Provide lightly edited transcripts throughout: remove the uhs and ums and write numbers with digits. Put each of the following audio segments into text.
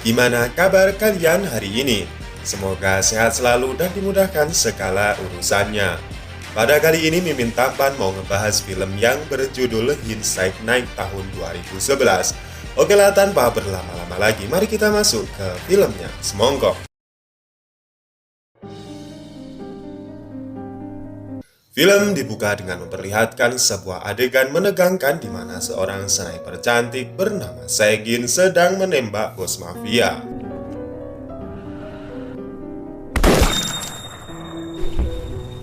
Gimana kabar kalian hari ini? Semoga sehat selalu dan dimudahkan segala urusannya. Pada kali ini Mimin Tampan mau ngebahas film yang berjudul Hindsight Night tahun 2011. Oke lah, tanpa berlama-lama lagi, mari kita masuk ke filmnya. Semongko. Film dibuka dengan memperlihatkan sebuah adegan menegangkan di mana seorang sniper cantik bernama Segin sedang menembak bos mafia.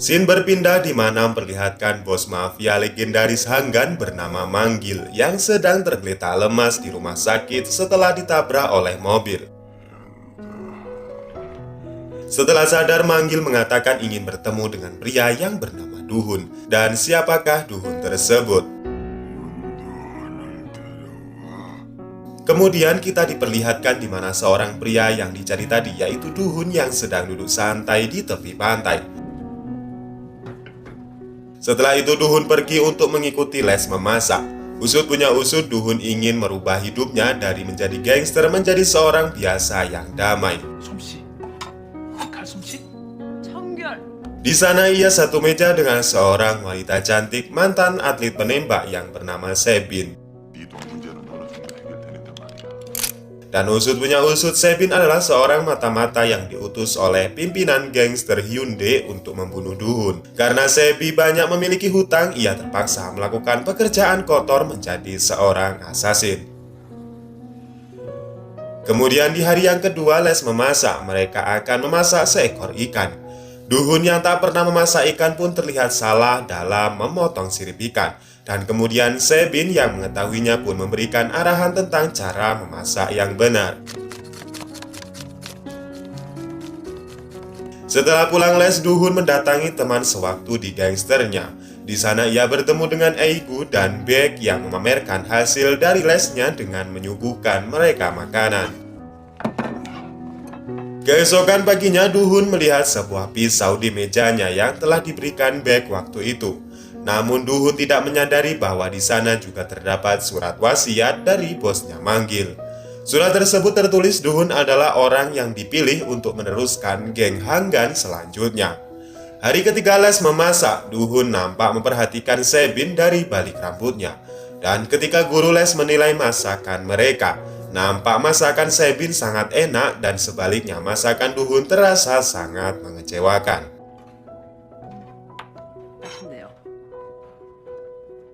Scene berpindah di mana memperlihatkan bos mafia legendaris Hanggan bernama Manggil yang sedang tergeletak lemas di rumah sakit setelah ditabrak oleh mobil. Setelah sadar, Manggil mengatakan ingin bertemu dengan pria yang bernama Duhun. Dan siapakah Duhun tersebut? Kemudian kita diperlihatkan di mana seorang pria yang dicari tadi, yaitu Duhun, yang sedang duduk santai di tepi pantai. Setelah itu Duhun pergi untuk mengikuti les memasak. Usut punya usut, Duhun ingin merubah hidupnya dari menjadi gangster menjadi seorang biasa yang damai. Di sana ia satu meja dengan seorang wanita cantik mantan atlet penembak yang bernama Sebin. Dan usut punya usut, Sebin adalah seorang mata-mata yang diutus oleh pimpinan gangster Hyundai untuk membunuh Duhun. Karena Sebi banyak memiliki hutang, ia terpaksa melakukan pekerjaan kotor menjadi seorang assassin. Kemudian di hari yang kedua les memasak, mereka akan memasak seekor ikan. Duhun yang tak pernah memasak ikan pun terlihat salah dalam memotong sirip ikan. Dan kemudian Sebin yang mengetahuinya pun memberikan arahan tentang cara memasak yang benar. Setelah pulang les, Duhun mendatangi teman sewaktu di gangsternya. Di sana ia bertemu dengan Eigu dan Baek yang memamerkan hasil dari lesnya dengan menyuguhkan mereka makanan. Keesokan paginya, Duhun melihat sebuah pisau di mejanya yang telah diberikan Baek waktu itu. Namun Duhun tidak menyadari bahwa di sana juga terdapat surat wasiat dari bosnya Manggil. Surat tersebut tertulis Duhun adalah orang yang dipilih untuk meneruskan geng Hanggan selanjutnya. Hari ketiga les memasak, Duhun nampak memperhatikan Sebin dari balik rambutnya. Dan ketika guru les menilai masakan mereka, nampak masakan Sebin sangat enak dan sebaliknya masakan Duhun terasa sangat mengecewakan.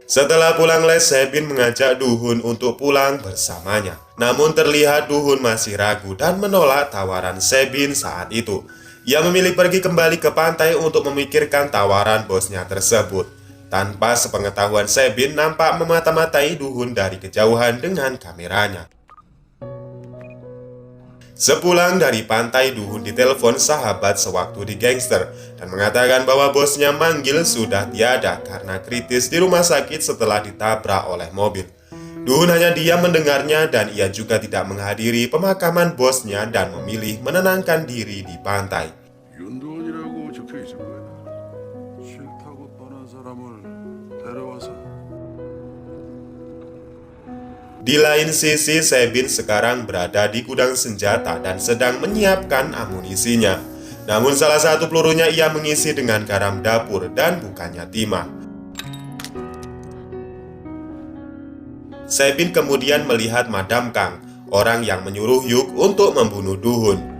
Setelah pulang les, Sebin mengajak Duhun untuk pulang bersamanya. Namun terlihat Duhun masih ragu dan menolak tawaran Sebin saat itu. Ia memilih pergi kembali ke pantai untuk memikirkan tawaran bosnya tersebut. Tanpa sepengetahuan Sebin nampak memata-matai Duhun dari kejauhan dengan kameranya. Sepulang dari pantai, Duhun ditelepon sahabat sewaktu di gangster dan mengatakan bahwa bosnya Manggil sudah tiada karena kritis di rumah sakit setelah ditabrak oleh mobil. Duhun hanya diam mendengarnya dan ia juga tidak menghadiri pemakaman bosnya dan memilih menenangkan diri di pantai. Di lain sisi, Sebin sekarang berada di gudang senjata dan sedang menyiapkan amunisinya. Namun salah satu pelurunya ia mengisi dengan garam dapur dan bukannya timah. Sebin kemudian melihat Madam Kang, orang yang menyuruh Yuk untuk membunuh Duhun.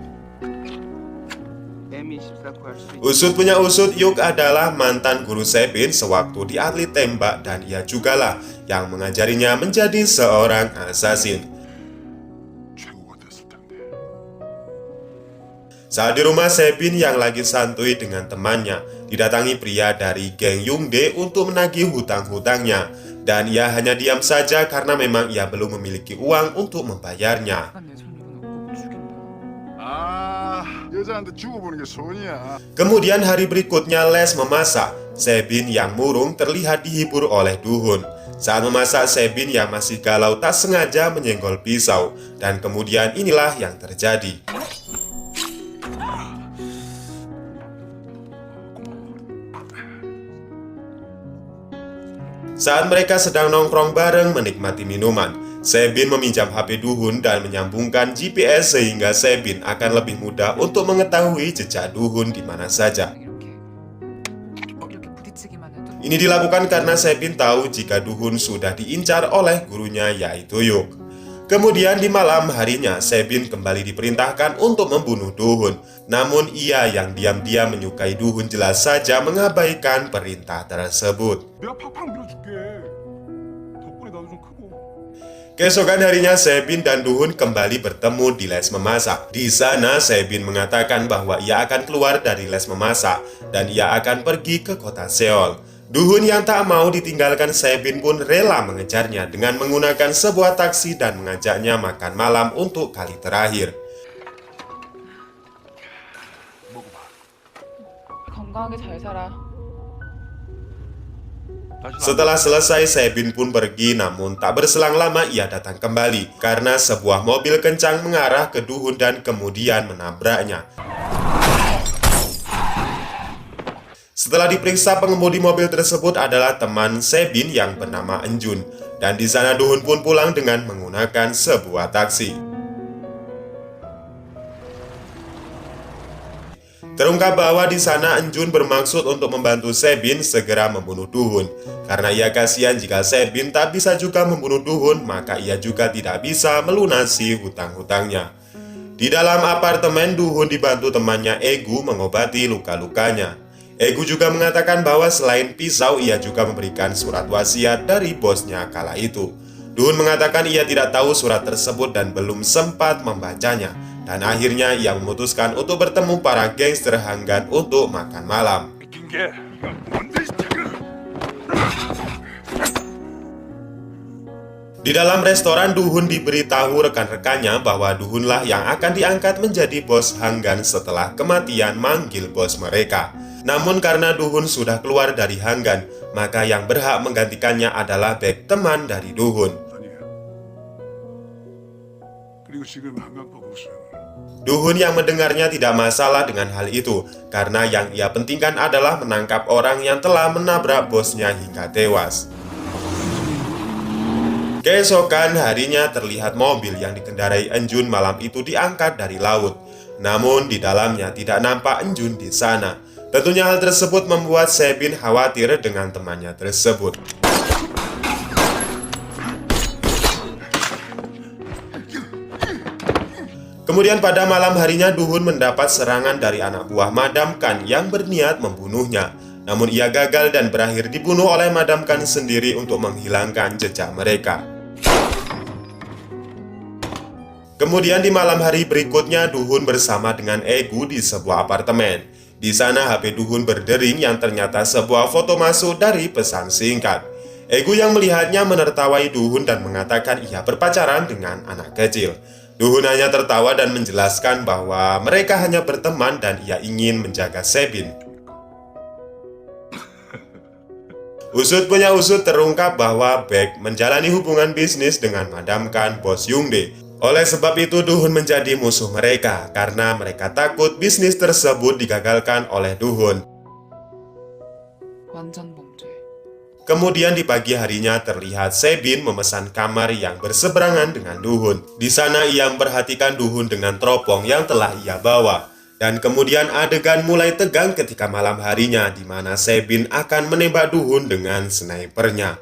Usut punya usut, Yuk adalah mantan guru Sebin sewaktu di atlet tembak dan ia jugalah yang mengajarinya menjadi seorang assassin. Saat di rumah Sebin yang lagi santuy dengan temannya, didatangi pria dari geng Hyundai untuk menagih hutang-hutangnya. Dan ia hanya diam saja karena memang ia belum memiliki uang untuk membayarnya. Kemudian hari berikutnya les memasak. Sebin yang murung terlihat dihibur oleh Duhun. Saat memasak, Sebin yang masih galau tak sengaja menyenggol pisau. Dan kemudian inilah yang terjadi. Saat mereka sedang nongkrong bareng menikmati minuman, Sebin meminjam HP Duhun dan menyambungkan GPS sehingga Sebin akan lebih mudah untuk mengetahui jejak Duhun di mana saja. 이렇게 부딪히기만 해도 Ini dilakukan karena Sebin tahu jika Duhun sudah diincar oleh gurunya yaitu Yuk. Kemudian di malam harinya, Sebin kembali diperintahkan untuk membunuh Duhun. Namun ia yang diam-diam menyukai Duhun jelas saja mengabaikan perintah tersebut. 내가 팍팍 밀어줄게. 덕분에 나도 좀 크고. Keesokan harinya, Sebin dan Duhun kembali bertemu di les memasak. Di sana, Sebin mengatakan bahwa ia akan keluar dari les memasak dan ia akan pergi ke kota Seoul. Duhun yang tak mau ditinggalkan Sebin pun rela mengejarnya dengan menggunakan sebuah taksi dan mengajaknya makan malam untuk kali terakhir. 건강하게 잘 살아. Setelah selesai, Sebin pun pergi, namun tak berselang lama ia datang kembali karena sebuah mobil kencang mengarah ke Duhun dan kemudian menabraknya. Setelah diperiksa, pengemudi mobil tersebut adalah teman Sebin yang bernama Enjun, dan di sana Duhun pun pulang dengan menggunakan sebuah taksi. Terungkap bahwa di sana Enjun bermaksud untuk membantu Sebin segera membunuh Duhun. Karena ia kasihan jika Sebin tak bisa juga membunuh Duhun, maka ia juga tidak bisa melunasi hutang-hutangnya. Di dalam apartemen, Duhun dibantu temannya Egu mengobati luka-lukanya. Egu juga mengatakan bahwa selain pisau, ia juga memberikan surat wasiat dari bosnya kala itu. Duhun mengatakan ia tidak tahu surat tersebut dan belum sempat membacanya. Dan akhirnya ia memutuskan untuk bertemu para gangster Hanggan untuk makan malam. 웃긴 게 뭔데 Di dalam restoran, Duhun diberitahu rekan-rekannya bahwa Duhunlah yang akan diangkat menjadi bos Hanggan setelah kematian manggil bos mereka. Namun karena Duhun sudah keluar dari Hanggan, maka yang berhak menggantikannya adalah Baek, teman dari Duhun. 아니야. 그리고 지금 한강파 보수는 Duhun yang mendengarnya tidak masalah dengan hal itu, karena yang ia pentingkan adalah menangkap orang yang telah menabrak bosnya hingga tewas. Keesokan harinya terlihat mobil yang dikendarai Enjun malam itu diangkat dari laut. Namun di dalamnya tidak nampak Enjun di sana. Tentunya hal tersebut membuat Sebin khawatir dengan temannya tersebut. Kemudian pada malam harinya Duhun mendapat serangan dari anak buah Madam Khan yang berniat membunuhnya. Namun ia gagal dan berakhir dibunuh oleh Madam Khan sendiri untuk menghilangkan jejak mereka. Kemudian di malam hari berikutnya Duhun bersama dengan Egu di sebuah apartemen. Di sana HP Duhun berdering yang ternyata sebuah foto masuk dari pesan singkat. Egu yang melihatnya menertawai Duhun dan mengatakan ia berpacaran dengan anak kecil. Duhun hanya tertawa dan menjelaskan bahwa mereka hanya berteman dan ia ingin menjaga Sebin. Usut punya usut terungkap bahwa Baek menjalani hubungan bisnis dengan Madam Khan, bos Youngdae. Oleh sebab itu Duhun menjadi musuh mereka karena mereka takut bisnis tersebut digagalkan oleh Duhun. 완전 범죄. Kemudian di pagi harinya terlihat Sebin memesan kamar yang berseberangan dengan Duhun. Di sana ia memperhatikan Duhun dengan teropong yang telah ia bawa. Dan kemudian adegan mulai tegang ketika malam harinya di mana Sebin akan menembak Duhun dengan snipernya.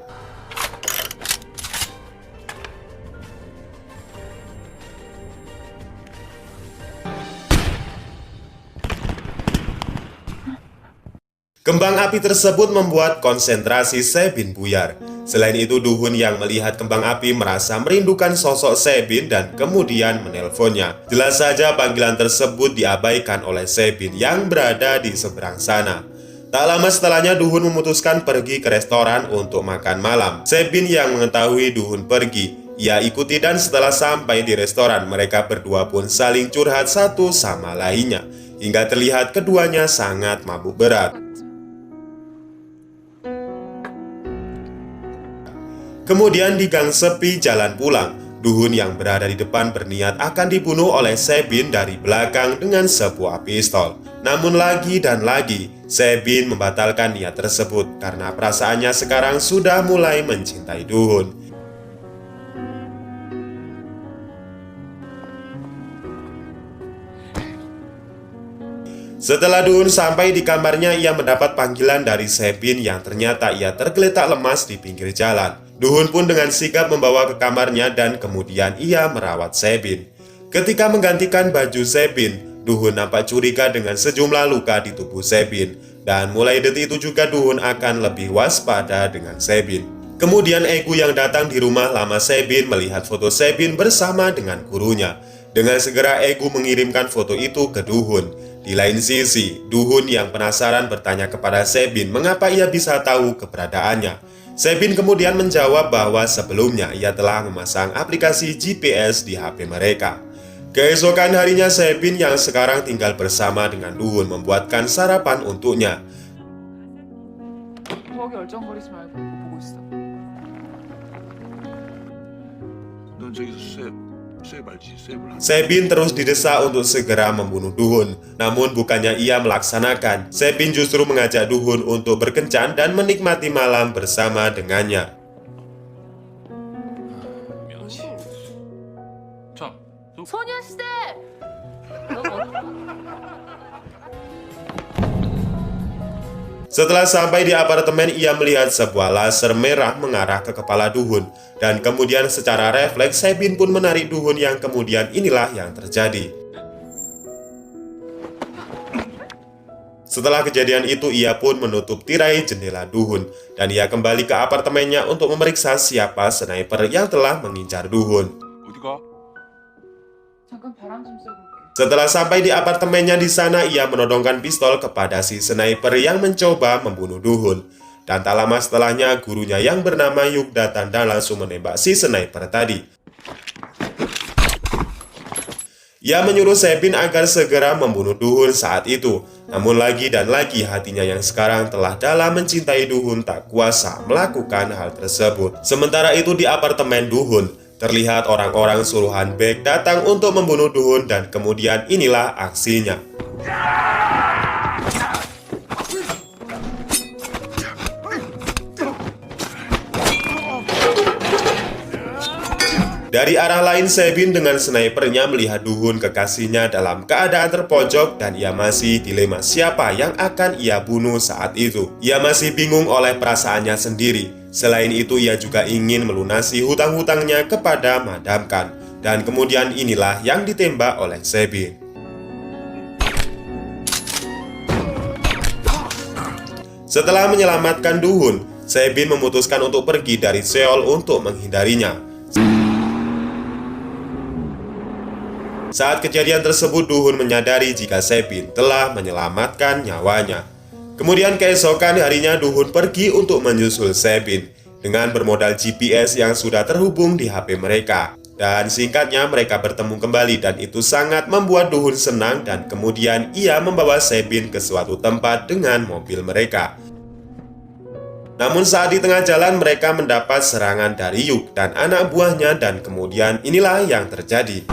Kembang api tersebut membuat konsentrasi Sebin buyar. Selain itu, Duhun yang melihat kembang api merasa merindukan sosok Sebin dan kemudian menelponnya. Jelas saja panggilan tersebut diabaikan oleh Sebin yang berada di seberang sana. Tak lama setelahnya Duhun memutuskan pergi ke restoran untuk makan malam. Sebin yang mengetahui Duhun pergi, ia ikuti dan setelah sampai di restoran mereka berdua pun saling curhat satu sama lainnya. Hingga terlihat keduanya sangat mabuk berat. Kemudian di gang sepi jalan pulang, Duhun yang berada di depan berniat akan dibunuh oleh Sebin dari belakang dengan sebuah pistol. Namun lagi dan lagi, Sebin membatalkan niat tersebut karena perasaannya sekarang sudah mulai mencintai Duhun. Setelah Duhun sampai di kamarnya, ia mendapat panggilan dari Sebin yang ternyata ia tergeletak lemas di pinggir jalan. Duhun pun dengan sigap membawa ke kamarnya dan kemudian ia merawat Sebin. Ketika menggantikan baju Sebin, Duhun nampak curiga dengan sejumlah luka di tubuh Sebin. Dan mulai detik itu juga Duhun akan lebih waspada dengan Sebin. Kemudian Egu yang datang di rumah lama Sebin melihat foto Sebin bersama dengan gurunya. Dengan segera Egu mengirimkan foto itu ke Duhun. Di lain sisi, Duhun yang penasaran bertanya kepada Sebin mengapa ia bisa tahu keberadaannya. Sebin kemudian menjawab bahwa sebelumnya ia telah memasang aplikasi GPS di HP mereka. Keesokan harinya, Sebin yang sekarang tinggal bersama dengan Duhun membuatkan sarapan untuknya. 거기 얼쩡거리지 말고 보고 있어. 넌 저기서 쇠 말지, 쇠를 Sebin terus didesak untuk segera membunuh Duhun. Namun bukannya ia melaksanakan, Sebin justru mengajak Duhun untuk berkencan dan menikmati malam bersama dengannya. 미안하지. 참, 소녀시대! Setelah sampai di apartemen, ia melihat sebuah laser merah mengarah ke kepala Duhun. Dan kemudian secara refleks, Sebin pun menarik Duhun yang kemudian inilah yang terjadi. Setelah kejadian itu, ia pun menutup tirai jendela Duhun. Dan ia kembali ke apartemennya untuk memeriksa siapa sniper yang telah mengincar Duhun. 어디 가? 잠깐 바람 좀 쐬고 올게. Setelah sampai di apartemennya, di sana ia menodongkan pistol kepada si sniper yang mencoba membunuh Duhun. Dan tak lama setelahnya, gurunya yang bernama Yuk datang dan langsung menembak si sniper tadi. Ia menyuruh Sebin agar segera membunuh Duhun saat itu. Namun lagi dan lagi hatinya yang sekarang telah dalam mencintai Duhun tak kuasa melakukan hal tersebut. Sementara itu di apartemen Duhun, terlihat orang-orang suruhan Baek datang untuk membunuh Duhun dan kemudian inilah aksinya. Dari arah lain, Sebin dengan snipernya melihat Duhun kekasihnya dalam keadaan terpojok dan ia masih dilema siapa yang akan ia bunuh saat itu. Ia masih bingung oleh perasaannya sendiri. Selain itu, ia juga ingin melunasi hutang-hutangnya kepada Madam Khan. Dan kemudian inilah yang ditembak oleh Sebin. Setelah menyelamatkan Duhun, Sebin memutuskan untuk pergi dari Seoul untuk menghindarinya. Saat kejadian tersebut, Duhun menyadari jika Sebin telah menyelamatkan nyawanya. Kemudian keesokan harinya, Duhun pergi untuk menyusul Sebin dengan bermodal GPS yang sudah terhubung di HP mereka. Dan singkatnya mereka bertemu kembali dan itu sangat membuat Duhun senang dan kemudian ia membawa Sebin ke suatu tempat dengan mobil mereka. Namun saat di tengah jalan mereka mendapat serangan dari Yuk dan anak buahnya dan kemudian inilah yang terjadi.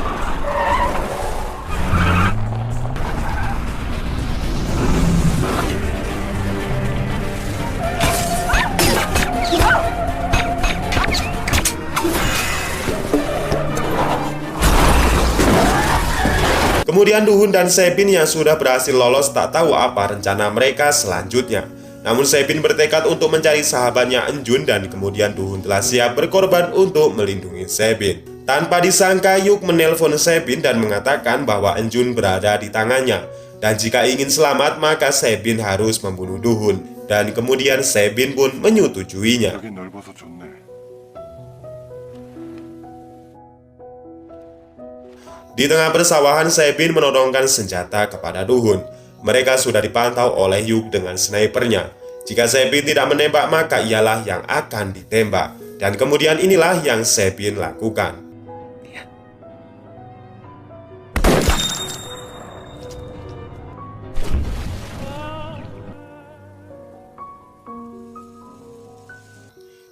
Kemudian Duhun dan Sebin yang sudah berhasil lolos tak tahu apa rencana mereka selanjutnya. Namun Sebin bertekad untuk mencari sahabatnya Enjun dan kemudian Duhun telah siap berkorban untuk melindungi Sebin. Tanpa disangka, Yuk menelpon Sebin dan mengatakan bahwa Enjun berada di tangannya. Dan jika ingin selamat maka Sebin harus membunuh Duhun. Dan kemudian Sebin pun menyetujuinya. 여긴 넓어서 좋네. Di tengah persawahan, Sebin menodongkan senjata kepada Duhun. Mereka sudah dipantau oleh Yuk dengan snipernya. Jika Sebin tidak menembak maka ialah yang akan ditembak. Dan kemudian inilah yang Sebin lakukan.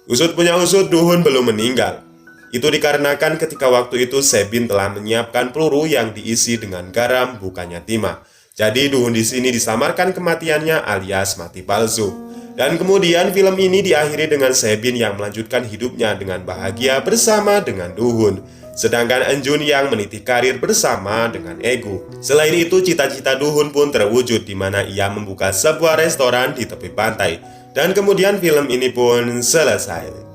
Usut punya usut, Duhun belum meninggal. Itu dikarenakan ketika waktu itu Sebin telah menyiapkan peluru yang diisi dengan garam bukannya timah. Jadi Duhun di sini disamarkan kematiannya alias mati palsu. Dan kemudian film ini diakhiri dengan Sebin yang melanjutkan hidupnya dengan bahagia bersama dengan Duhun. Sedangkan Enjun yang meniti karir bersama dengan Egu. Selain itu, cita-cita Duhun pun terwujud di mana ia membuka sebuah restoran di tepi pantai. Dan kemudian film ini pun selesai.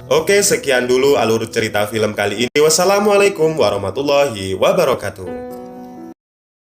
Oke, sekian dulu alur cerita film kali ini. Wassalamualaikum warahmatullahi wabarakatuh.